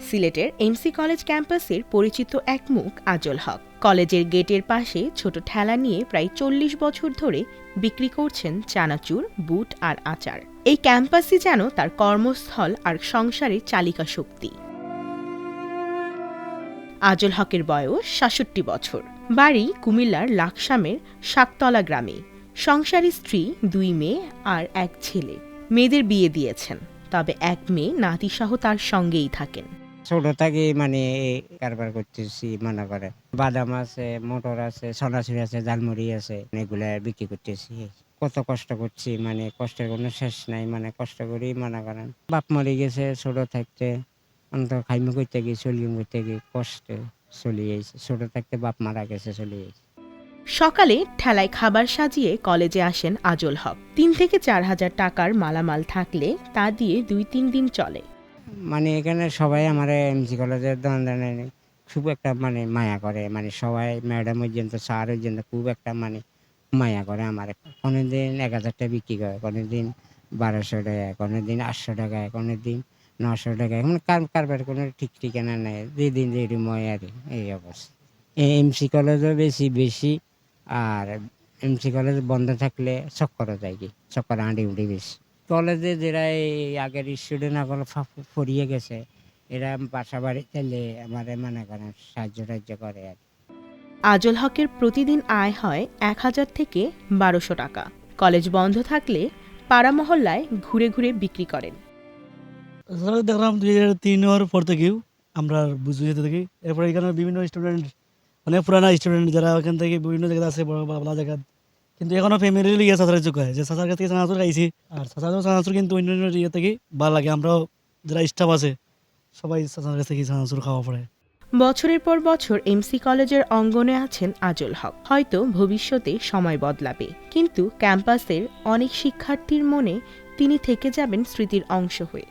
সিলেটের MC college ক্যাম্পাসের পরিচিত এক মুখ আজল হক। কলেজের গেটের পাশে ছোট ঠেলা নিয়ে প্রায় ৪০ বছর ধরে বিক্রি করছেন চানাচুর, বুট আর আচার। এই ক্যাম্পাসই যেন তার কর্মস্থল আর সংসারের চালিকা শক্তি। আজল হকের বয়স ৬৭ বছর। বাড়ি কুমিল্লার লাকসামের শাকতলা গ্রামে। সংসারী স্ত্রী, ২ মেয়ে আর ১ ছেলে। মেয়েদের বিয়ে দিয়েছেন, তবে ১ মেয়ে নাতিসহ তার সঙ্গেই থাকেন। ছোট থেকে কারবার করতেছি, মনে করে বাদাম আছে, মোটর আছে, সনাচুরি আছে, ঝালমুড়ি আছে, এগুলা বিক্রি করতেছি। কত কষ্ট করছি, কষ্টের কোনো শেষ নাই, কষ্ট করেই মনে করেন। বাপ মরে গেছে ছোট থাকতে, অন্তত খাইমু করতে গিয়ে চলিয়ে করতে গিয়ে কষ্টে চলে যাইছে। ছোট থাকতে বাপ মারা গেছে, চলে যাইছে। সকালে ঠেলায় খাবার সাজিয়ে কলেজে আসেন আজল হক। ৩ থেকে ৪ হাজার টাকার মালামাল থাকলে তা দিয়ে ২-৩ দিন চলে। এখানে সবাই আমার এমসি কলেজের দোকানদারে খুব একটা মায়া করে, সবাই ম্যাডাম পর্যন্ত, স্যার পর্যন্ত খুব একটা মায়া করে আমার। কোনোদিন ১,০০০ টাকা বিক্রি করে, কোনোদিন ১,২০০ টাকা, কোনোদিন ৮০০ টাকা, কোনোদিন ৯০০ টাকা। কারবার কোনো ঠিক ঠিকানা নেই, যেদিন যেরময় আর এই অবস্থা। এমসি কলেজও বেশি, আর এমসি কলেজ বন্ধ থাকলে চক্কর যায়, কি চক্কর আঁটি উঠি বেশি। কলেজে যারা এই আগের স্টুডেন্ট এখন পড়িয়ে গেছে, এরা বাসা বাড়ি চাইলে আমার মনে করেন সাহায্য টাহ্য করে আর। আজল হকের প্রতিদিন আয় হয় ১,০০০ থেকে ১,২০০ টাকা। কলেজ বন্ধ থাকলে পাড়া মহল্লায় ঘুরে ঘুরে বিক্রি করেন। দেখলাম ২০০৩ পর থেকেও আমরা বুঝতে যেতে থাকি। এরপরে এখানে বিভিন্ন স্টুডেন্ট, অনেক পুরানা স্টুডেন্ট যারা ওখান থেকে বিভিন্ন জায়গায় আছে, বড় বড় জায়গা, কিন্তু এখনো ফ্যামিলি লিগে চাচার যোগ্য হয় যে চাচার কাছ থেকে চানাচুর খাইছি। আর চানাচুর কিন্তু অন্য ইয়ে থেকে ভালো লাগে। আমরাও যারা স্টাফ আছে সবাই চাচার কাছ থেকে চানাচুর খাওয়া পড়ে। বছরের পর বছর এমসি কলেজের অঙ্গনে আছেন আজল হক। হয়তো ভবিষ্যতে সময় বদলাবে, কিন্তু ক্যাম্পাসের অনেক শিক্ষার্থীর মনে তিনি থেকে যাবেন স্মৃতির অংশ হয়ে।